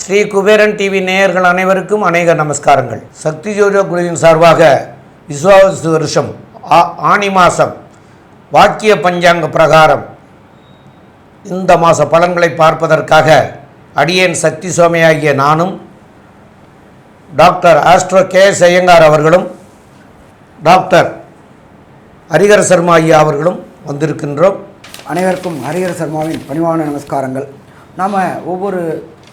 Sri Kuberan TV நேயர்கள் அனைவருக்கும் அநேக நமஸ்காரங்கள். சக்தி ஜோதிட குழுவின் சார்பாக விஸ்வாவசு வருஷம் ஆனி மாதம் வாக்கிய பஞ்சாங்க பிரகாரம் இந்த மாத பலன்களை பார்ப்பதற்காக அடியேன் சக்தி சோமையாகிய நானும் டாக்டர் ஆஸ்ட்ரோ கே.எஸ். ஐயங்கார் அவர்களும் டாக்டர் ஹரிஹர சர்மா ஐயா அவர்களும் வந்திருக்கின்றோம். அனைவருக்கும் ஹரிஹர சர்மாவின் பணிவான நமஸ்காரங்கள். நாம் ஒவ்வொரு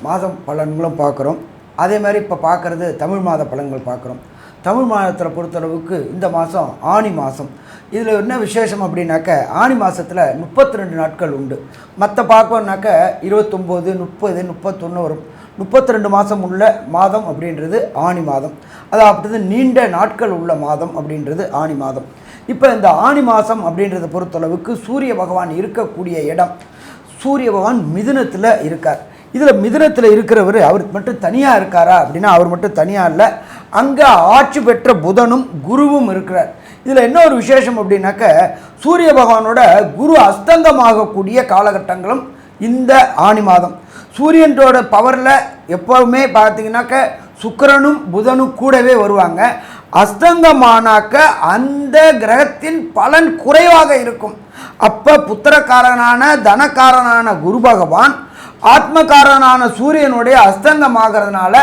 மாதம் பலன்களும் பார்க்குறோம். அதே மாதிரி இப்போ பார்க்குறது தமிழ் மாத பலன்கள் பார்க்குறோம். தமிழ் மாதத்தில் பொறுத்தளவுக்கு இந்த மாதம் ஆனி மாதம். இதில் என்ன விசேஷம் அப்படின்னாக்க, ஆனி மாதத்தில் 32 நாட்கள் உண்டு. மற்ற பார்க்கணுன்னாக்க 29, 30, 31 வரும். 32 மாதம் உள்ள மாதம் அப்படின்றது ஆனி மாதம். அதாவது நீண்ட நாட்கள் உள்ள மாதம் அப்படின்றது ஆனி மாதம். இப்போ இந்த ஆனி மாதம் அப்படின்றத பொறுத்தளவுக்கு சூரிய பகவான் இருக்கக்கூடிய இடம், சூரிய பகவான் மிதுனத்தில் இருக்கார். இதில் மிதுனத்தில் இருக்கிறவர் அவர் மட்டும் தனியாக இருக்காரா அப்படின்னா அவர் மட்டும் தனியாக இல்லை, அங்கே ஆட்சி பெற்ற புதனும் குருவும் இருக்கிறார். இதில் என்ன ஒரு விசேஷம் அப்படின்னாக்க, சூரிய பகவானோட குரு அஸ்தங்கமாகக்கூடிய காலகட்டங்களும் இந்த ஆனி மாதம். சூரியனோட பவரில் எப்போவுமே பார்த்தீங்கன்னாக்க சுக்கிரனும் புதனும் கூடவே வருவாங்க. அஸ்தங்கமானாக்க அந்த கிரகத்தின் பலன் குறைவாக இருக்கும். அப்போ புத்திரக்காரனான தனக்காரனான குரு பகவான் ஆத்மகாரனான சூரியனுடைய அஸ்தங்கமாகிறதுனால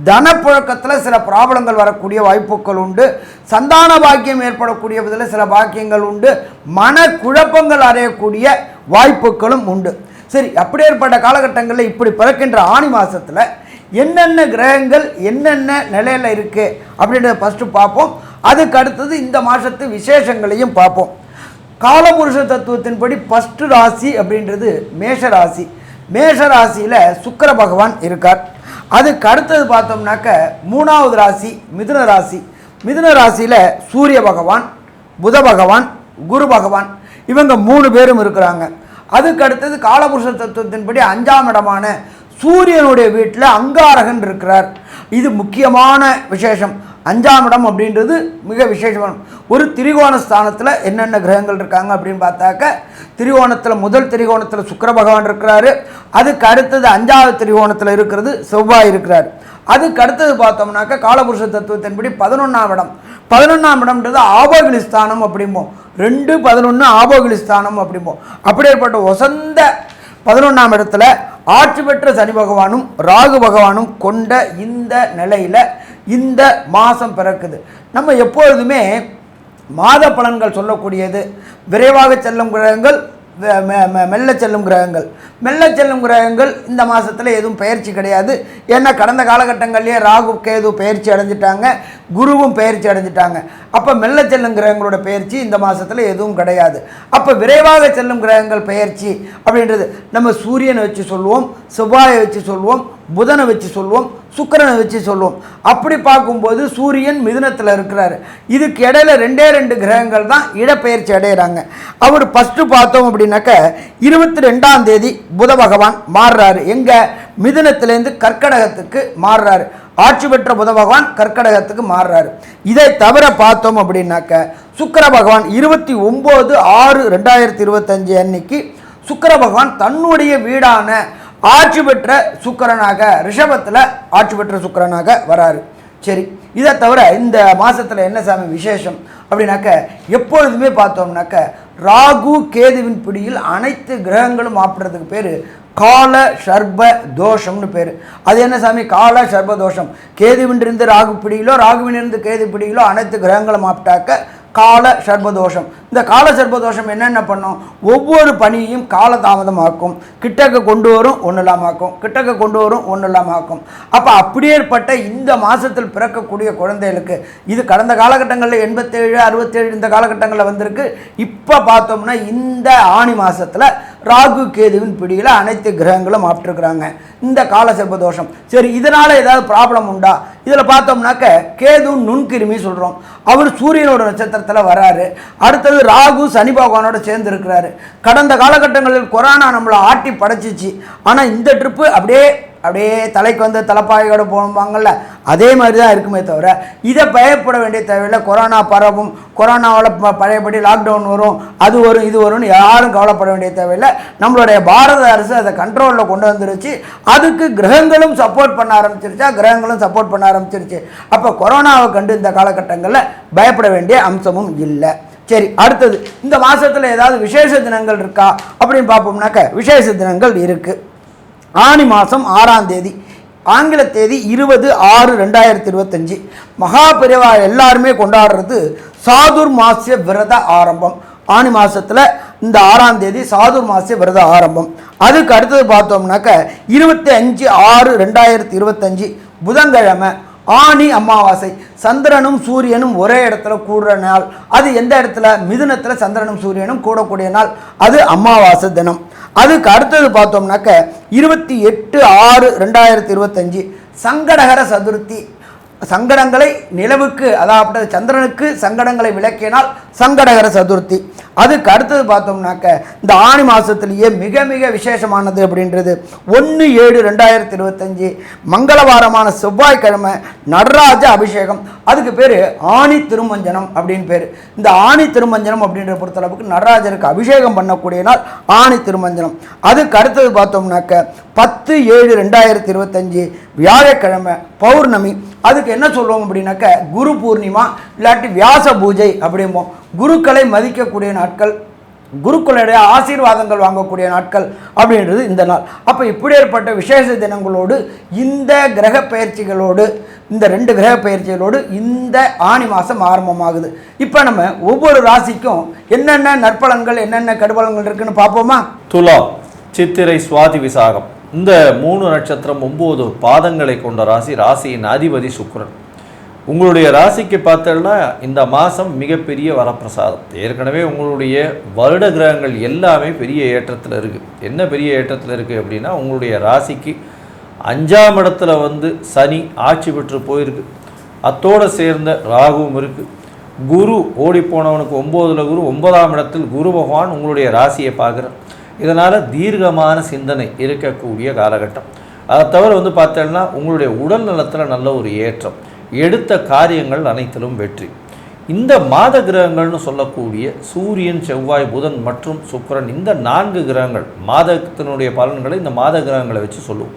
தனப்புழக்கத்தில் சில ப்ராப்ளங்கள் வரக்கூடிய வாய்ப்புகள் உண்டு. சந்தான பாக்கியம் ஏற்படக்கூடிய விதத்தில் சில பாக்கியங்கள் உண்டு. மன குழப்பங்கள் அடையக்கூடிய வாய்ப்புகளும் உண்டு. சரி, அப்படி ஏற்பட்ட காலகட்டங்களில் இப்படி பிறக்கின்ற ஆனி மாதத்தில் என்னென்ன கிரகங்கள் என்னென்ன நிலையில் இருக்குது அப்படின்றத ஃபஸ்ட்டு பார்ப்போம். அதுக்கு அடுத்தது இந்த மாதத்து விசேஷங்களையும் பார்ப்போம். காலபுருஷ தத்துவத்தின்படி ஃபஸ்ட்டு ராசி அப்படின்றது மேஷராசி. மேஷராசியில் சுக்கிர பகவான் இருக்கார். அதுக்கு அடுத்தது பார்த்தோம்னாக்க 3வது ராசி மிதுன ராசி. மிதுன ராசியில் சூரிய பகவான், புத பகவான், குரு பகவான் இவங்க 3 பேரும் இருக்கிறாங்க. அதுக்கு அடுத்தது காலபுருஷ தத்துவத்தின்படி 5ஆம் இடமான சூரியனுடைய வீட்டில் அங்காரகன் இருக்கிறார். இது முக்கியமான விசேஷம். 5ஆம் இடம் அப்படின்றது மிக விசேஷமான ஒரு திரிகோண ஸ்தானத்தில் என்னென்ன கிரகங்கள் இருக்காங்க அப்படின்னு பார்த்தாக்க, திரிகோணத்தில் முதல் திரிகோணத்தில் சுக்கிர பகவான் இருக்கிறாரு. அதுக்கு அடுத்தது 5வது திரிகோணத்தில் இருக்கிறது செவ்வாய் இருக்கிறார். அதுக்கு அடுத்தது பார்த்தோம்னாக்க காலபுருஷ தத்துவத்தின்படி 11ஆம் இடம். 11ஆம் இடம்ன்றது ஆபோகிலி ஸ்தானம் அப்படிம்போம். 2, 11 ஆபோகிலி ஸ்தானம் அப்படிம்போம். அப்படியேற்பட்ட வசந்த 11ஆம் இடத்துல ஆட்சி பெற்ற சனி பகவானும் ராகு பகவானும் கொண்ட இந்த நிலையில் இந்த மாதம் பிறக்குது. நம்ம எப்பொழுதுமே மாத பலன்கள் சொல்லக்கூடியது விரைவாக செல்லும் கிரகங்கள், மெல்ல செல்லும் கிரகங்கள். மெல்ல செல்லும் கிரகங்கள் இந்த மாதத்தில் எதுவும் பயிற்சி கிடையாது. ஏன்னா கடந்த காலகட்டங்கள்லேயே ராகு கேது பயிற்சி அடைஞ்சிட்டாங்க, குருவும் பயிற்சி அடைஞ்சிட்டாங்க. அப்போ மெல்ல செல்லும் கிரகங்களோட பயிற்சி இந்த மாதத்தில் எதுவும் கிடையாது. அப்போ விரைவாக செல்லும் கிரகங்கள் பயிற்சி அப்படின்றது நம்ம சூரியனை வச்சு சொல்லுவோம், செவ்வாயை வச்சு சொல்லுவோம், புதனை வச்சு சொல்லுவோம், சுக்கிரனை வச்சு சொல்லுவோம். அப்படி பார்க்கும்போது சூரியன் மிதுனத்தில் இருக்கிறாரு. இதுக்கு இடையில 2 கிரகங்கள் தான் இடப்பெயர்ச்சி அடைகிறாங்க. அவர் ஃபஸ்ட்டு பார்த்தோம் அப்படின்னாக்க 22ஆம் தேதி புத பகவான் மாறுறாரு. எங்கே? மிதுனத்திலேருந்து கர்க்கடகத்துக்கு மாறுறாரு. ஆட்சி பெற்ற புத பகவான் கர்க்கடகத்துக்கு மாறுறாரு. இதை தவிர பார்த்தோம் அப்படின்னாக்க சுக்கிர பகவான் 29/6/2025 அன்னைக்கு சுக்கிர பகவான் தன்னுடைய வீடான ஆட்சி பெற்ற சுக்கிரனாக ரிஷபத்தில் ஆட்சி பெற்ற சுக்கிரனாக வராரு. சரி, இதை தவிர இந்த மாதத்தில் என்ன சாமி விசேஷம் அப்படின்னாக்க, எப்பொழுதுமே பார்த்தோம்னாக்க ராகு கேதுவின் பிடியில் அனைத்து கிரகங்களும் ஆப்பிடுறதுக்கு பேர் கால சர்ப தோஷம்னு பேர். அது என்ன சாமி? கால சர்ப தோஷம். கேதுவினிருந்து ராகு பிடியிலோ ராகுவினிருந்து கேது பிடியிலோ அனைத்து கிரகங்களும் ஆப்பிட்டாக்க கால சர்பதோஷம். இந்த கால சர்பதோஷம் என்னென்ன பண்ணும்? ஒவ்வொரு பணியையும் காலதாமதமாக்கும், கிட்டக்க கொண்டு வரும் ஒன்றும் இல்லாமாக்கும், கிட்டக்க கொண்டு வரும் ஒன்றும் இல்லாமாக்கும். அப்போ அப்படியேற்பட்ட இந்த மாதத்தில் பிறக்கக்கூடிய குழந்தைகளுக்கு இது கடந்த காலகட்டங்களில் 87, 67 இந்த காலகட்டங்களில் வந்திருக்கு. இப்போ பார்த்தோம்னா இந்த ஆனி மாதத்தில் ராகு கேதுவின் பிடியில் அனைத்து கிரகங்களும் ஆப்பிட்டுருக்குறாங்க இந்த கால சர்பதோஷம். சரி, இதனால் ஏதாவது ப்ராப்ளம் உண்டா? இதில் பார்த்தோம்னாக்க கேது நுண்கிருமி சொல்கிறோம். அவர் சூரியனோட நட்சத்திரத்தில் வராரு. அடுத்தது ராகு சனி பகவானோட சேர்ந்து இருக்கிறாரு. கடந்த காலகட்டங்களில் கொரோனா நம்மளை ஆட்டி படைச்சிச்சு. ஆனால் இந்த ட்ரிப்பு அப்படியே அப்படியே தலைக்கு வந்து தலைப்பாயோடு போவாங்கள்ல, அதே மாதிரி தான் இருக்குமே தவிர இதை பயப்பட வேண்டிய தேவையில்லை. கொரோனா பரவும், கொரோனாவில் பழையபடி லாக்டவுன் வரும், அது வரும், இது வரும்னு யாரும் கவலைப்பட வேண்டிய தேவையில்லை. நம்மளுடைய பாரத அரசு அதை கண்ட்ரோலில் கொண்டு வந்துருச்சு. அதுக்கு கிரகங்களும் சப்போர்ட் பண்ண ஆரம்பிச்சிருச்சு. அப்போ கொரோனாவை கண்டு இந்த காலகட்டங்களில் பயப்பட வேண்டிய அம்சமும் இல்லை. சரி, அடுத்தது இந்த மாதத்தில் ஏதாவது விசேஷ தினங்கள் இருக்கா அப்படின்னு பார்ப்போம்னாக்க விசேஷ தினங்கள் இருக்குது. ஆனி மாதம் 6ஆம் தேதி, ஆங்கில தேதி 20/6/2025, மகாபெரிவா எல்லாருமே கொண்டாடுறது சாதுர்மாசிய விரத ஆரம்பம். ஆனி மாதத்தில் இந்த 6ஆம் தேதி சாதுர்மாசிய விரத ஆரம்பம். அதுக்கு அடுத்தது பார்த்தோம்னாக்க 25/6/2025 புதன்கிழமை ஆனி அமாவாசை. சந்திரனும் சூரியனும் ஒரே இடத்துல கூடுற நாள். அது எந்த இடத்துல? மிதுனத்தில் சந்திரனும் சூரியனும் கூடக்கூடிய நாள், அது அமாவாசை தினம். அதுக்கு அடுத்தது பார்த்தோம்னாக்க 28/6/2025 சங்கடகர சதுர்த்தி. சங்கடங்களை நிலவுக்கு, அதாவது சந்திரனுக்கு சங்கடங்களை விளக்கினால் சங்கடகர சதுர்த்தி. அதுக்கு அடுத்தது பார்த்தோம்னாக்க இந்த ஆணி மாதத்துலேயே மிக மிக விசேஷமானது அப்படின்றது 1/7/2025 மங்களவாரமான செவ்வாய்க்கிழமை நடராஜ அபிஷேகம். அதுக்கு பேர் ஆணி திருமஞ்சனம் அப்படின்னு பேர். இந்த ஆணி திருமஞ்சனம் அப்படின்ற பொறுத்தளவுக்கு நடராஜருக்கு அபிஷேகம் பண்ணக்கூடிய நாள் ஆணி திருமஞ்சனம். அதுக்கு அடுத்தது பார்த்தோம்னாக்க 10/7/2025 வியாழக்கிழமை பௌர்ணமி. அதுக்கு என்ன சொல்லுவோம் அப்படின்னாக்க குரு பூர்ணிமா இல்லாட்டி வியாச பூஜை அப்படிம்போம். குருக்களை மதிக்கக்கூடிய நாட்கள், குருக்களுடைய ஆசீர்வாதங்கள் வாங்கக்கூடிய நாட்கள் அப்படின்றது இந்த நாள். அப்போ இப்படி ஏற்பட்ட விசேஷ தினங்களோடு இந்த கிரக பயிற்சிகளோடு, இந்த 2 கிரக பயிற்சிகளோடு இந்த ஆணி மாதம் ஆரம்பமாகுது. இப்போ நம்ம ஒவ்வொரு ராசிக்கும் என்னென்ன நற்பலன்கள் என்னென்ன கடுபலன்கள் இருக்குன்னு பார்ப்போமா? துலாம், சித்திரை, சுவாதி, விசாகம் இந்த 3 நட்சத்திரம் 9 பாதங்களை கொண்ட ராசி. ராசியின் அதிபதி சுக்கிரன். உங்களுடைய ராசிக்கு பார்த்தோம்னா இந்த மாதம் மிகப்பெரிய வரப்பிரசாதம். ஏற்கனவே உங்களுடைய வருட கிரகங்கள் எல்லாமே பெரிய ஏற்றத்தில் இருக்குது. என்ன பெரிய ஏற்றத்தில் இருக்குது அப்படின்னா, உங்களுடைய ராசிக்கு 5ஆம் இடத்துல சனி ஆட்சி பெற்று போயிருக்கு. அத்தோடு சேர்ந்த ராகுவும் இருக்குது. குரு ஓடிப்போனவனுக்கு 9ல் குரு, 9ஆம் இடத்தில் குரு பகவான் உங்களுடைய ராசியை பார்க்குறார். இதனால் தீர்க்கமான சிந்தனை இருக்கக்கூடிய காலகட்டம். அதை தவிர பார்த்தோம்னா உங்களுடைய உடல் நலத்தில் நல்ல ஒரு ஏற்றம், எடுத்த காரியங்கள் அனைத்திலும் வெற்றி. இந்த மாத கிரகங்கள்னு சொல்லக்கூடிய சூரியன், செவ்வாய், புதன் மற்றும் சுக்கிரன், இந்த 4 கிரகங்கள் மாதத்தினுடைய பலன்களை இந்த மாத கிரகங்களை வச்சு சொல்லுவோம்.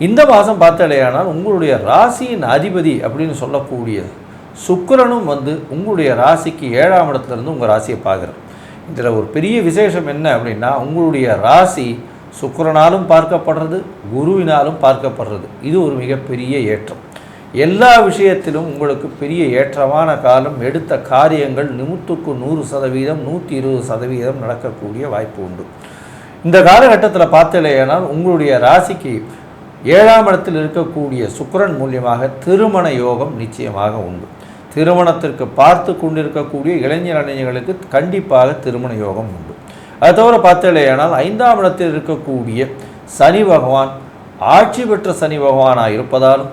இந்த மாதம் பார்த்தாலேயானால் உங்களுடைய ராசியின் அதிபதி அப்படின்னு சொல்லக்கூடிய சுக்கிரனும் உங்களுடைய ராசிக்கு 7ஆம் இடத்துலேருந்து உங்கள் ராசியை பார்க்குறார். இதில் ஒரு பெரிய விசேஷம் என்ன அப்படின்னா, உங்களுடைய ராசி சுக்கிரனாலும் பார்க்கப்படுறது, குருவினாலும் பார்க்கப்படுறது. இது ஒரு மிகப்பெரிய ஏற்றம். எல்லா விஷயத்திலும் உங்களுக்கு பெரிய ஏற்றமான காலம். எடுத்த காரியங்கள் 100க்கு 100%, 120% நடக்கக்கூடிய வாய்ப்பு உண்டு. இந்த காலகட்டத்தில் பார்த்தலையானால் உங்களுடைய ராசிக்கு 7ஆம் இடத்தில் இருக்கக்கூடிய சுக்கிரன் மூலியமாக திருமண யோகம் நிச்சயமாக உண்டு. திருமணத்திற்கு பார்த்து கொண்டிருக்கக்கூடிய இளைஞர்களுக்கு கண்டிப்பாக திருமண யோகம் உண்டு. அது தவிர பார்த்தலையானால் 5ஆம் இடத்தில் இருக்கக்கூடிய சனி பகவான் ஆட்சி பெற்ற சனி பகவானாக இருப்பதாலும்,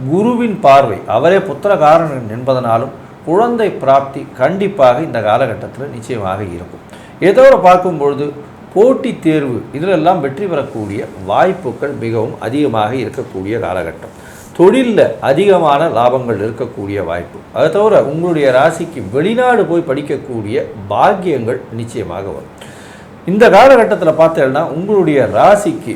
குருவின் பார்வை அவரே புத்திரகாரன் என்பதனாலும் குழந்தை பிராப்தி கண்டிப்பாக இந்த காலகட்டத்தில் நிச்சயமாக இருக்கும். ஏதோ பார்க்கும்பொழுது போட்டித் தேர்வு இதிலெல்லாம் வெற்றி பெறக்கூடிய வாய்ப்புகள் மிகவும் அதிகமாக இருக்கக்கூடிய காலகட்டம். தொழிலில் அதிகமான லாபங்கள் இருக்கக்கூடிய வாய்ப்பு. அதை தவிர உங்களுடைய ராசிக்கு வெளிநாடு போய் படிக்கக்கூடிய பாக்கியங்கள் நிச்சயமாக வரும். இந்த காலகட்டத்தில் பார்த்தேன்னா உங்களுடைய ராசிக்கு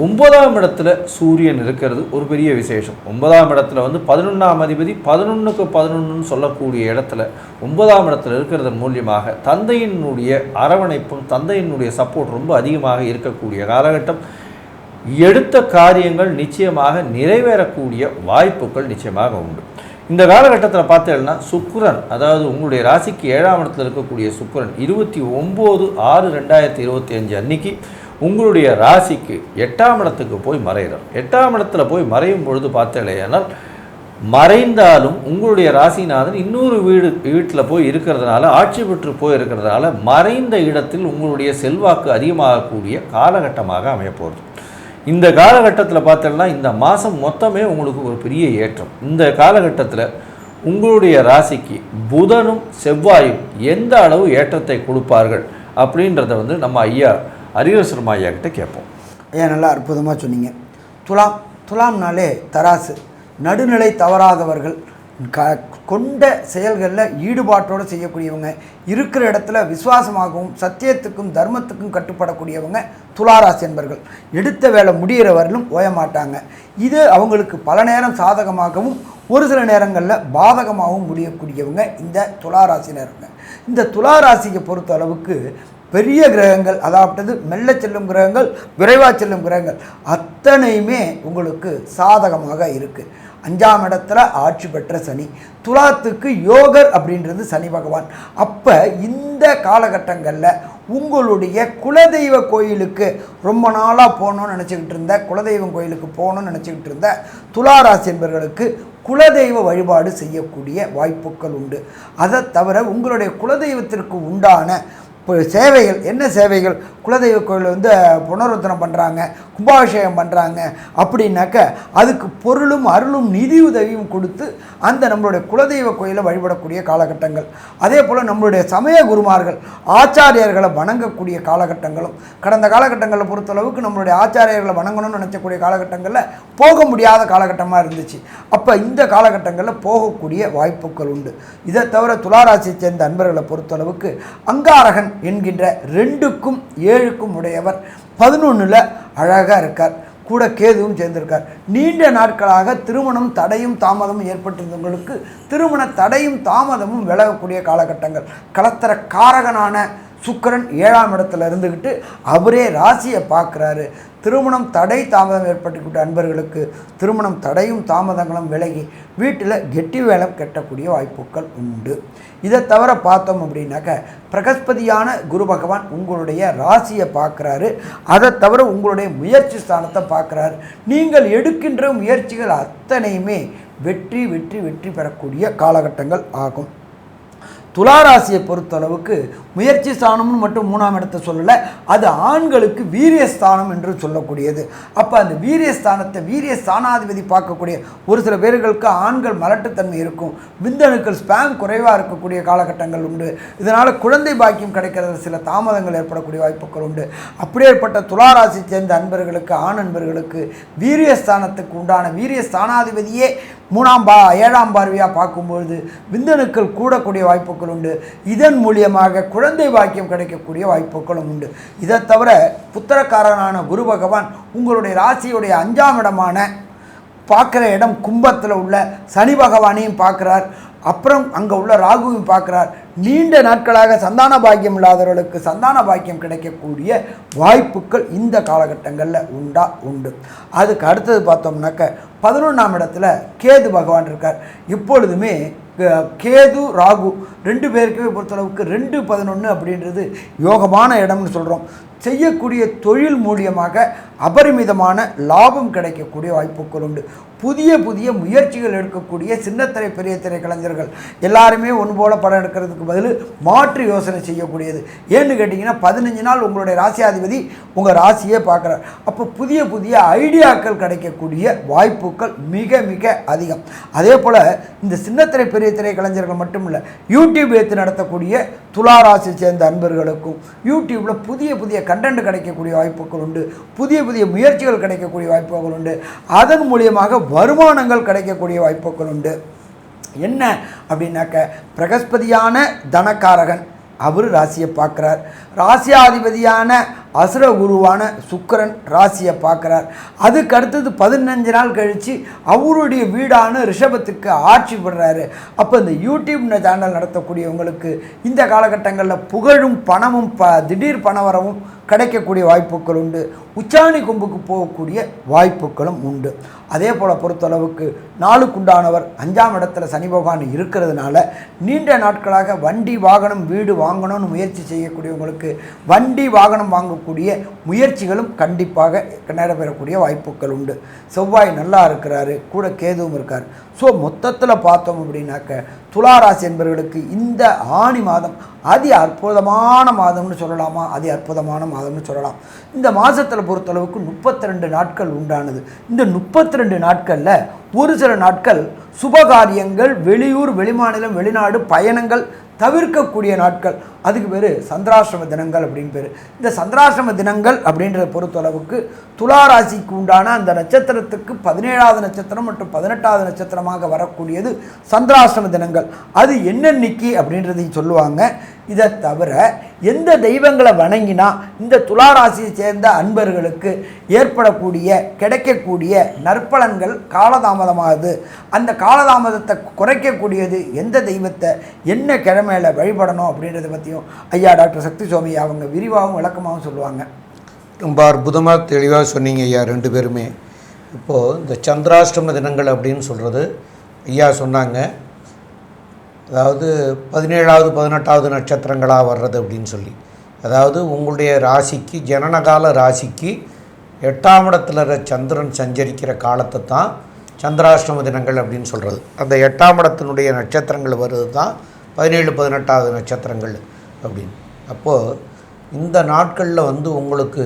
9ஆம் இடத்துல சூரியன் இருக்கிறது ஒரு பெரிய விசேஷம். 9ஆம் இடத்துல 11ஆம் அதிபதி 11க்கு 11ன்னு சொல்லக்கூடிய இடத்துல 9ஆம் இடத்துல இருக்கிறதன் மூலியமாக தந்தையினுடைய அரவணைப்பும் தந்தையினுடைய சப்போர்ட் ரொம்ப அதிகமாக இருக்கக்கூடிய காலகட்டம். எடுத்த காரியங்கள் நிச்சயமாக நிறைவேறக்கூடிய வாய்ப்புகள் நிச்சயமாக உண்டு. இந்த காலகட்டத்தில் பார்த்தீங்கன்னா சுக்கிரன், அதாவது உங்களுடைய ராசிக்கு 7ஆம் இடத்துல இருக்கக்கூடிய சுக்கிரன் 29/6/2025 அன்னைக்கு உங்களுடைய ராசிக்கு 8ஆம் இடத்துக்கு போய் மறைகிறார். 8ஆம் இடத்துல போய் மறையும் பொழுது பார்த்தீங்கன்னா மறைந்தாலும் உங்களுடைய ராசிநாதன் இன்னொரு வீட்டில் போய் இருக்கிறதுனால, ஆட்சி பெற்று போய் இருக்கிறதுனால மறைந்த இடத்தில் உங்களுடைய செல்வாக்கு அதிகமாகக்கூடிய காலகட்டமாக அமையப்போகுது. இந்த காலகட்டத்தில் பார்த்தோம்னா இந்த மாதம் மொத்தமே உங்களுக்கு ஒரு பெரிய ஏற்றம். இந்த காலகட்டத்தில் உங்களுடைய ராசிக்கு புதனும் செவ்வாயும் எந்த அளவு ஏற்றத்தை கொடுப்பார்கள் அப்படின்றத நம்ம ஐயா ஹரிஹர சர்மா ஐயா கிட்ட கேட்போம். ஐயா நல்லா அற்புதமாக சொன்னீங்க. துலாம்னாலே தராசு, நடுநிலை தவறாதவர்கள், கொண்ட செயல்களில் ஈடுபாட்டோடு செய்யக்கூடியவங்க, இருக்கிற இடத்துல விசுவாசமாகவும் சத்தியத்துக்கும் தர்மத்துக்கும் கட்டுப்படக்கூடியவங்க துளாராசி என்பர்கள். எடுத்த வேலை முடிகிறவர்களும் ஓய மாட்டாங்க. இது அவங்களுக்கு பல நேரம் சாதகமாகவும் ஒரு சில நேரங்களில் பாதகமாகவும் முடியக்கூடியவங்க இந்த துளாராசினருங்க. இந்த துளாராசியை பொறுத்த அளவுக்கு பெரிய கிரகங்கள், அதாவது மெல்ல செல்லும் கிரகங்கள், விரைவாக செல்லும் கிரகங்கள் அத்தனையுமே உங்களுக்கு சாதகமாக இருக்குது. 5ஆம் இடத்துல ஆட்சி பெற்ற சனி, துலாத்துக்கு யோகர் அப்படின்றது சனி பகவான். அப்போ இந்த காலகட்டங்களில் உங்களுடைய குலதெய்வ கோயிலுக்கு ரொம்ப நாளாக போகணுன்னு நினச்சிக்கிட்டு இருந்த, குலதெய்வம் கோயிலுக்கு போகணுன்னு நினச்சிக்கிட்டு இருந்த துளாராசி என்பவர்களுக்கு குலதெய்வ வழிபாடு செய்யக்கூடிய வாய்ப்புகள் உண்டு. அதை தவிர உங்களுடைய குலதெய்வத்திற்கு உண்டான இப்போ சேவைகள், என்ன சேவைகள், குலதெய்வ கோயிலில் புனருத்தனம் பண்ணுறாங்க, கும்பாபிஷேகம் பண்ணுறாங்க அப்படின்னாக்க அதுக்கு பொருளும் அருளும் நிதி உதவியும் கொடுத்து அந்த நம்மளுடைய குலதெய்வ கோயிலை வழிபடக்கூடிய காலகட்டங்கள். அதே போல் நம்மளுடைய சமய குருமார்கள், ஆச்சாரியர்களை வணங்கக்கூடிய காலகட்டங்களும் கடந்த காலகட்டங்களில் பொறுத்தளவுக்கு நம்மளுடைய ஆச்சாரியர்களை வணங்கணும்னு நினச்சக்கூடிய காலகட்டங்களில் போக முடியாத காலகட்டமாக இருந்துச்சு. அப்போ இந்த காலகட்டங்களில் போகக்கூடிய வாய்ப்புகள் உண்டு. இதை தவிர துளாராசியை சேர்ந்த அன்பர்களை பொறுத்தளவுக்கு அங்காரகன் என்கின்ற 2க்கும் 7க்கும் உடையவர் 11ல் அழகாக இருக்கார். கூட கேதுவும் சேர்ந்திருக்கார். நீண்ட நாட்களாக திருமணம் தடையும் தாமதமும் ஏற்பட்டிருந்தவங்களுக்கு திருமண தடையும் தாமதமும் விலகக்கூடிய காலகட்டங்கள். கலத்தர காரகனான சுக்கிரன் 7ஆம் இடத்துல இருந்துக்கிட்டு அவரே ராசியை பார்க்குறாரு. திருமணம் தடை தாமதம் ஏற்பட்டுக்கிட்ட அன்பர்களுக்கு திருமணம் தடையும் தாமதங்களும் விலகி வீட்டில் கெட்டி வேலம் கட்டக்கூடிய வாய்ப்புகள் உண்டு. இதை தவிர பார்த்தோம் அப்படின்னாக்க பிரகஸ்பதியான குரு பகவான் உங்களுடைய ராசியை பார்க்குறாரு. அதை தவிர உங்களுடைய முயற்சி ஸ்தானத்தை பார்க்குறாரு. நீங்கள் எடுக்கின்ற முயற்சிகள் அத்தனையுமே வெற்றி வெற்றி வெற்றி பெறக்கூடிய காலகட்டங்கள் ஆகும். துளாராசியை பொறுத்தளவுக்கு முயற்சி ஸ்தானம்னு மட்டும் 3ஆம் இடத்தை சொல்லலை, அது ஆண்களுக்கு வீரியஸ்தானம் என்று சொல்லக்கூடியது. அப்போ அந்த வீரியஸ்தானத்தை வீரிய ஸ்தானாதிபதி பார்க்கக்கூடிய ஒரு சில பேர்களுக்கு ஆண்கள் மலட்டுத்தன்மை இருக்கும், விந்தணுக்கள் ஸ்பேம் குறைவாக இருக்கக்கூடிய காலகட்டங்கள் உண்டு. இதனால் குழந்தை பாக்கியம் கிடைக்கிறது சில தாமதங்கள் ஏற்படக்கூடிய வாய்ப்புகள் உண்டு. அப்படியேற்பட்ட துளாராசி சேர்ந்த அன்பர்களுக்கு, ஆண் அன்பர்களுக்கு வீரியஸ்தானத்துக்கு உண்டான வீரிய ஸ்தானாதிபதியே 7ஆம் பார்வையாக பார்க்கும்பொழுது விந்தணுக்கள் கூடக்கூடிய வாய்ப்புகள் உண்டு. இதன் மூலியமாக குழந்தை பாக்கியம் கிடைக்கக்கூடிய வாய்ப்புகளும் உண்டு. இதை தவிர புத்திரக்காரனான குரு பகவான் உங்களுடைய ராசியுடைய 5ஆம் இடமான பார்க்குற இடம் கும்பத்தில் உள்ள சனி பகவானையும் பார்க்குறார். அப்புறம் அங்கே உள்ள ராகுவையும் பார்க்குறார். நீண்ட நாட்களாக சந்தான பாக்கியம் இல்லாதவர்களுக்கு சந்தான பாக்கியம் கிடைக்கக்கூடிய வாய்ப்புகள் இந்த காலகட்டங்களில் உண்டு. அதுக்கு அடுத்தது பார்த்தோம்னாக்க 11ஆம் இடத்துல கேது பகவான் இருக்கார். இப்பொழுதுமே கேது ராகு 2 பேருக்குமே பொறுத்தளவுக்கு 2-11 அப்படின்றது யோகமான இடம்னு சொல்கிறோம். செய்யக்கூடிய தொழில் மூலியமாக அபரிமிதமான லாபம் கிடைக்கக்கூடிய வாய்ப்புகள் உண்டு. புதிய புதிய முயற்சிகள் எடுக்கக்கூடிய சின்னத்திரை பெரிய திரை கலைஞர்கள் எல்லாருமே ஒன்று போல படம் எடுக்கிறதுக்கு பதில் மாற்று யோசனை செய்யக்கூடியது. ஏன்னு கேட்டிங்கன்னா 15 நாள் உங்களுடைய ராசியாதிபதி உங்கள் ராசியே பார்க்குறார். அப்போ புதிய புதிய ஐடியாக்கள் கிடைக்கக்கூடிய வாய்ப்புகள் மிக மிக அதிகம். அதே போல் இந்த சின்னத்திரை பெரிய திரை கலைஞர்கள் மட்டும் இல்லை, யூடியூப் எடுத்து நடத்தக்கூடிய துளாராசி சேர்ந்த அன்பர்களுக்கும் யூடியூப்பில் புதிய புதிய கண்டென்ட் கிடைக்கக்கூடிய வாய்ப்புகள் உண்டு. புதிய புதிய முயற்சிகள் கிடைக்கக்கூடிய வாய்ப்புகள் உண்டு. அதன் மூலியமாக வருமானங்கள் கிடைக்கக்கூடிய வாய்ப்புகள் உண்டு. என்ன அப்படின்னாக்க பிரகஸ்பதியான தனக்காரகன் அவர் ராசியை பார்க்குறார். ராசியாதிபதியான அசுர குருவான சுக்கிரன் ராசியை பார்க்குறார். அதுக்கு அடுத்தது 15 நாள் கழித்து அவருடைய வீடான ரிஷபத்துக்கு ஆட்சி பெறுறாரு. அப்போ இந்த யூடியூப் சேனல் நடத்தக்கூடியவங்களுக்கு இந்த காலகட்டங்களில் புகழும் பணமும் திடீர் பணவரவும் கிடைக்கக்கூடிய வாய்ப்புகள் உண்டு. உச்சாணி கொம்புக்கு போகக்கூடிய வாய்ப்புகளும் உண்டு. அதே போல் பொறுத்தளவுக்கு நாளுக்குண்டானவர் 5ஆம் இடத்துல சனி பகவான் இருக்கிறதுனால நீண்ட நாட்களாக வண்டி வாகனம் வீடு வாங்கணும்னு முயற்சி செய்யக்கூடியவங்களுக்கு வண்டி வாகனம் வாங்கக்கூடிய முயற்சிகளும் கண்டிப்பாக நடைபெறக்கூடிய வாய்ப்புகள் உண்டு. செவ்வாய் நல்லா இருக்கிறாரு, கூட கேதுவும் இருக்கார். ஸோ மொத்தத்தில் பார்த்தோம் அப்படின்னாக்க துளாராசி என்பவர்களுக்கு இந்த ஆணி மாதம் அதி அற்புதமான மாதம்னு சொல்லலாமா, அதி அற்புதமான மாதம்னு சொல்லலாம். இந்த மாதத்தில் பொறுத்தளவுக்கு 32 நாட்கள் உண்டானது. இந்த 32 நாட்களில் ஒரு சில நாட்கள் சுபகாரியங்கள், வெளியூர் வெளிமாநிலம் வெளிநாடு பயணங்கள் தவிர்க்கக்கூடிய நாட்கள், அதுக்கு பேர் சந்திராஷ்டம தினங்கள் அப்படின்னு பேர். இந்த சந்திராஷ்டம தினங்கள் அப்படின்றத பொறுத்தளவுக்கு துலா ராசிக்கு உண்டான அந்த நட்சத்திரத்துக்கு 17வது நட்சத்திரம் மற்றும் 18வது நட்சத்திரமாக வரக்கூடியது சந்திராஷ்டம தினங்கள். அது என்னன்னைக்கு அப்படின்றதையும் சொல்லுவாங்க. இதை தவிர எந்த தெய்வங்களை வணங்கினா இந்த துலா ராசியை சேர்ந்த அன்பர்களுக்கு ஏற்படக்கூடிய கிடைக்கக்கூடிய நற்பலன்கள் காலதாமதமாகுது, அந்த காலதாமதத்தை குறைக்கக்கூடியது எந்த தெய்வத்தை என்ன கிழமையில் வழிபடணும் அப்படின்றத பற்றியும் ஐயா டாக்டர் சக்தி சுவாமி அவங்க விரிவாகவும் விளக்கமாகவும் சொல்லுவாங்க. ரொம்ப அற்புதமாக தெளிவாக சொன்னீங்க ஐயா ரெண்டு பேருமே. இப்போது இந்த சந்திராஷ்டம தினங்கள் அப்படின்னு சொல்கிறது ஐயா சொன்னாங்க, அதாவது 17வது 18வது நட்சத்திரங்களாக வர்றது அப்படின்னு சொல்லி, அதாவது உங்களுடைய ராசிக்கு ஜனனகால ராசிக்கு 8ஆம் இடத்துல சந்திரன் சஞ்சரிக்கிற காலத்தை தான் சந்திராஷ்டம தினங்கள் அப்படின்னு சொல்கிறது. அந்த 8ஆம் இடத்தினுடைய நட்சத்திரங்கள் வருது தான் 17 18வது நட்சத்திரங்கள் அப்படின்னு. அப்போது இந்த நாட்களில் வந்து உங்களுக்கு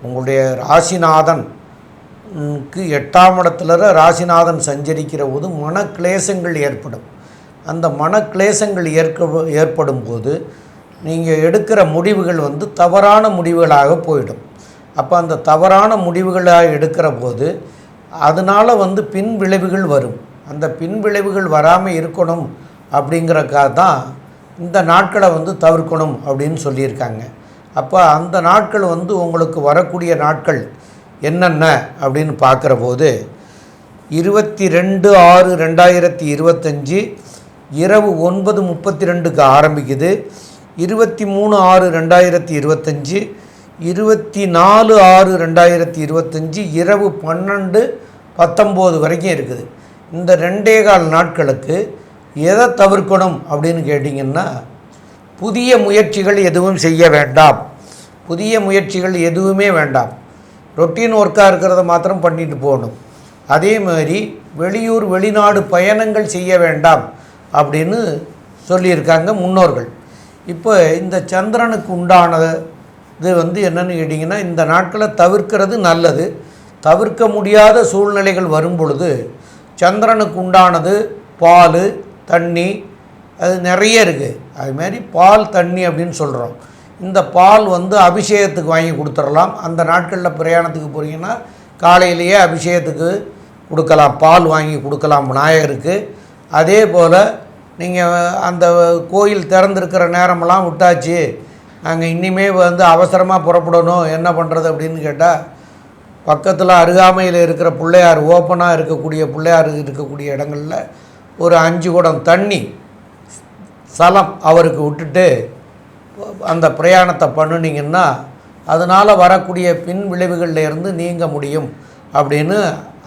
உங்களுடைய ராசிநாதனுக்கு 8ஆம் இடத்துல ராசிநாதன் சஞ்சரிக்கிற போது மனக்லேசங்கள் ஏற்படும். அந்த மனக்லேசங்கள் ஏற்படும் போது நீங்கள் எடுக்கிற முடிவுகள் வந்து தவறான முடிவுகளாக போயிடும். அப்போ அந்த தவறான முடிவுகளாக எடுக்கிற போது அதனால் வந்து பின் விளைவுகள் வரும். அந்த பின் விளைவுகள் வராமல் இருக்கணும் அப்படிங்கிறக்காக தான் இந்த நாட்களை வந்து தவிர்க்கணும் அப்படின்னு சொல்லியிருக்காங்க. அப்போ அந்த நாட்கள் வந்து உங்களுக்கு வரக்கூடிய நாட்கள் என்னென்ன அப்படின்னு பார்க்குற போது 22/6/2025 இரவு 9:32க்கு ஆரம்பிக்குது. 23/6/2025 24/6/2025 இரவு 12:19 வரைக்கும் இருக்குது. இந்த 2.25 நாட்களுக்கு எதை தவிர்க்கணும் அப்படின்னு கேட்டிங்கன்னா, புதிய முயற்சிகள் எதுவும் செய்ய வேண்டாம். புதிய முயற்சிகள் எதுவுமே வேண்டாம். ரொட்டீன் ஒர்க்காக இருக்கிறத மாத்திரம் பண்ணிட்டு போகணும். அதே மாதிரி வெளியூர் வெளிநாடு பயணங்கள் செய்ய வேண்டாம் அப்படின்னு சொல்லியிருக்காங்க முன்னோர்கள். இப்போ இந்த சந்திரனுக்கு உண்டானது வந்து என்னென்னு கேட்டிங்கன்னா, இந்த நாட்களை தவிர்க்கிறது நல்லது. தவிர்க்க முடியாத சூழ்நிலைகள் வரும் பொழுது சந்திரனுக்கு உண்டானது பால் தண்ணி, அது நிறைய இருக்குது. அதுமாரி பால் தண்ணி அப்படின்னு சொல்கிறோம். இந்த பால் வந்து அபிஷேகத்துக்கு வாங்கி கொடுத்துடலாம். அந்த நாட்களில் பிரயாணத்துக்கு போகிறீங்கன்னா காலையிலேயே அபிஷேகத்துக்கு கொடுக்கலாம், பால் வாங்கி கொடுக்கலாம் விநாயகருக்கு. அதே போல் நீங்கள் அந்த கோயில் திறந்திருக்கிற நேரமெல்லாம் விட்டாச்சு, நாங்கள் இனிமே வந்து அவசரமாக புறப்படணும், என்ன பண்ணுறது அப்படின்னு கேட்டால், பக்கத்தில் அருகாமையில் இருக்கிற பிள்ளையார், ஓப்பனாக இருக்கக்கூடிய பிள்ளையார் இருக்கக்கூடிய இடங்களில் ஒரு 5 குடம் தண்ணி சலம் அவருக்கு விட்டுட்டு அந்த பிரயாணத்தை பண்ணினீங்கன்னா அதனால் வரக்கூடிய பின் விளைவுகளில் இருந்து நீங்க முடியும் அப்படின்னு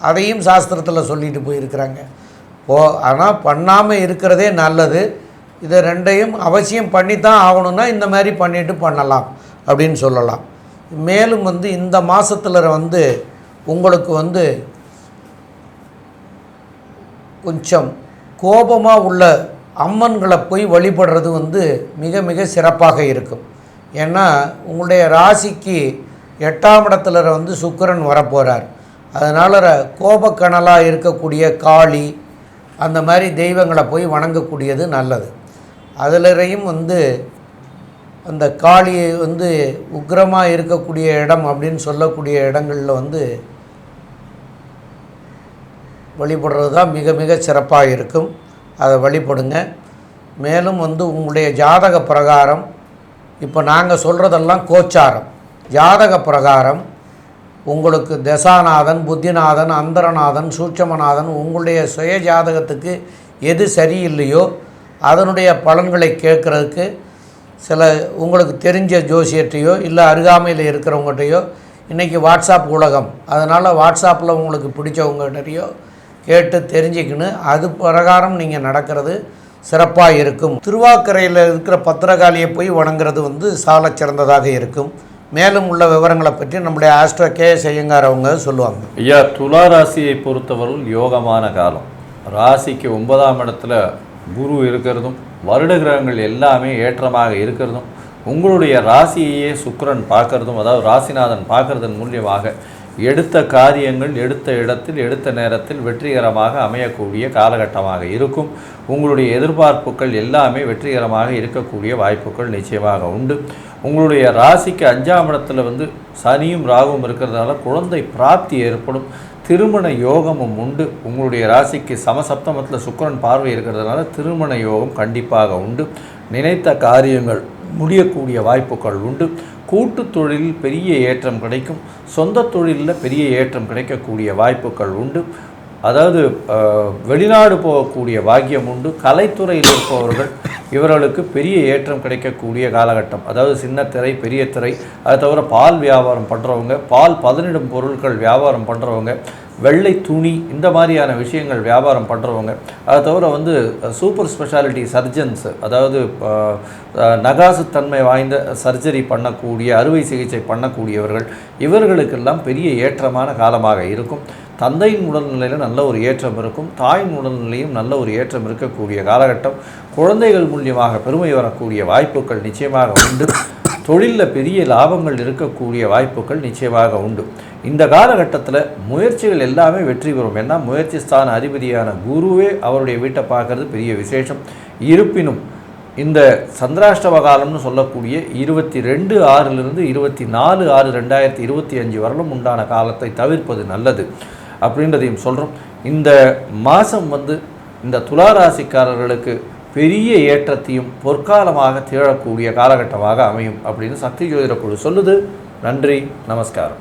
அதையும் சாஸ்திரத்தில் சொல்லிட்டு போயிருக்கிறாங்க. ஆனால் பண்ணாமல் இருக்கிறதே நல்லது. இதை ரெண்டையும் அவசியம் பண்ணித்தான் ஆகணும்னா இந்த மாதிரி பண்ணிட்டு பண்ணலாம் அப்படின்னு சொல்லலாம். மேலும் வந்து இந்த மாதத்தில் வந்து உங்களுக்கு வந்து கொஞ்சம் கோபமாக உள்ள அம்மன்களை போய் வழிபடுறது வந்து மிக மிக சிறப்பாக இருக்கும். ஏன்னா உங்களுடைய ராசிக்கு 8ஆம் இடத்துல வந்து சுக்கிரன் வரப்போகிறார். அதனால் கோபக்கணலாக இருக்கக்கூடிய காளி அந்த மாதிரி தெய்வங்களை போய் வணங்கக்கூடியது நல்லது. அதிலையும் வந்து அந்த காளி வந்து உக்கிரமாக இருக்கக்கூடிய இடம் அப்படின்னு சொல்லக்கூடிய இடங்களில் வந்து வழிபடுறது தான் மிக மிக சிறப்பாக இருக்கும். அதை வழிபடுங்க. மேலும் வந்து உங்களுடைய ஜாதக பிரகாரம், இப்போ நாங்கள் சொல்கிறதெல்லாம் கோச்சாரம், ஜாதக பிரகாரம் உங்களுக்கு தசாநாதன், புத்திநாதன், அந்தரநாதன், சூட்சமநாதன் உங்களுடைய சுய ஜாதகத்துக்கு எது சரியில்லையோ அதனுடைய பலன்களை கேட்குறதுக்கு சில உங்களுக்கு தெரிஞ்ச ஜோசியர்கிட்டையோ இல்லை அருகாமையில் இருக்கிறவங்ககிட்டையோ, இன்றைக்கி வாட்ஸ்அப் உலகம், அதனால் வாட்ஸ்அப்பில் உங்களுக்கு பிடிச்சவங்ககிட்டையோ கேட்டு தெரிஞ்சுக்கின்னு அது பிரகாரம் நீங்கள் நடக்கிறது சிறப்பாக இருக்கும். திருவாக்கரையில் இருக்கிற பத்திரகாளியை போய் வணங்குறது வந்து சால சிறந்ததாக இருக்கும். மேலும் உள்ள விவரங்களை பற்றி நம்முடைய ஆஸ்ட்ரோ கேஎஸ் ஐயங்கார் அவங்க சொல்லுவாங்க. ஐயா, துலா ராசியை பொறுத்தவரையில் யோகமான காலம். ராசிக்கு 9ஆம் இடத்துல குரு இருக்கிறதும் வருட கிரகங்கள் எல்லாமே ஏற்றமாக இருக்கிறதும் உங்களுடைய ராசியையே சுக்கிரன் பார்க்கறதும், அதாவது ராசிநாதன் பார்க்கறதன் மூலியமாக எடுத்த காரியங்கள் எடுத்த இடத்தில் எடுத்த நேரத்தில் வெற்றிகரமாக அமையக்கூடிய காலகட்டமாக இருக்கும். உங்களுடைய எதிர்பார்ப்புகள் எல்லாமே வெற்றிகரமாக இருக்கக்கூடிய வாய்ப்புகள் நிச்சயமாக உண்டு. உங்களுடைய ராசிக்கு 5ஆம் இடத்துல சனியும் ராகுவும் இருக்கிறதுனால குழந்தை பிராப்தி ஏற்படும். திருமண யோகமும் உண்டு. உங்களுடைய ராசிக்கு சமசப்தமத்தில் சுக்கிரன் பார்வை இருக்கிறதுனால திருமண யோகம் கண்டிப்பாக உண்டு. நினைத்த காரியங்கள் முடியக்கூடிய வாய்ப்புகள் உண்டு. கூட்டு தொழிலில் பெரிய ஏற்றம் கிடைக்கும். சொந்த தொழிலில் பெரிய ஏற்றம் கிடைக்கக்கூடிய வாய்ப்புகள் உண்டு. அதாவது வெளிநாடு போகக்கூடிய பாக்கியம் உண்டு. கலைத்துறையில் இருப்பவர்கள் இவர்களுக்கு பெரிய ஏற்றம் கிடைக்கக்கூடிய காலகட்டம். அதாவது சின்ன திரை பெரிய திரை, அதை தவிர பால் வியாபாரம் பண்ணுறவங்க, பால் பதனிடும் பொருட்கள் வியாபாரம் பண்ணுறவங்க, வெள்ளை துணி இந்த மாதிரியான விஷயங்கள் வியாபாரம் பண்ணுறவங்க, அதை தவிர சூப்பர் ஸ்பெஷாலிட்டி சர்ஜன்ஸ், அதாவது நகாசுத்தன்மை வாய்ந்த சர்ஜரி பண்ணக்கூடிய அறுவை சிகிச்சை பண்ணக்கூடியவர்கள், இவர்களுக்கெல்லாம் பெரிய ஏற்றமான காலமாக இருக்கும். தந்தையின் உடல்நிலையில் நல்ல ஒரு ஏற்றம் இருக்கும். தாயின் உடல்நிலையும் நல்ல ஒரு ஏற்றம் இருக்கக்கூடிய காலகட்டம். குழந்தைகள் மூலியமாக பெருமை வரக்கூடிய வாய்ப்புகள் நிச்சயமாக உண்டு. தொழிலில் பெரிய லாபங்கள் இருக்கக்கூடிய வாய்ப்புகள் நிச்சயமாக உண்டு. இந்த காலகட்டத்தில் முயற்சிகள் எல்லாமே வெற்றி பெறும். ஏன்னா முயற்சி ஸ்தான அதிபதியான குருவே அவருடைய வீட்டை பார்க்கறது பெரிய விசேஷம். இருப்பினும் இந்த சந்திராஷ்டம காலம்னு சொல்லக்கூடிய 22/6 24/6/2025 வரலும் உண்டான காலத்தை தவிர்ப்பது நல்லது அப்படின்றதையும் சொல்கிறோம். இந்த மாதம் இந்த துளாராசிக்காரர்களுக்கு பெரிய ஏற்றத்தையும் பொற்காலமாக திகழக்கூடிய காலகட்டமாக அமையும் அப்படின்னு சக்தி ஜோதிட குழு சொல்லுது. நன்றி, நமஸ்காரம்.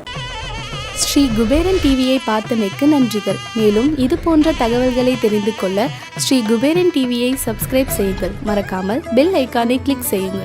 ஸ்ரீ குபேரன் டிவியை பார்த்தமைக்கு நன்றிகள். மேலும் இது போன்ற தகவல்களை தெரிந்து கொள்ள ஸ்ரீ குபேரன் டிவியை சப்ஸ்கிரைப் செய்யுங்கள். மறக்காமல் பெல் ஐக்கானை கிளிக் செய்யுங்கள்.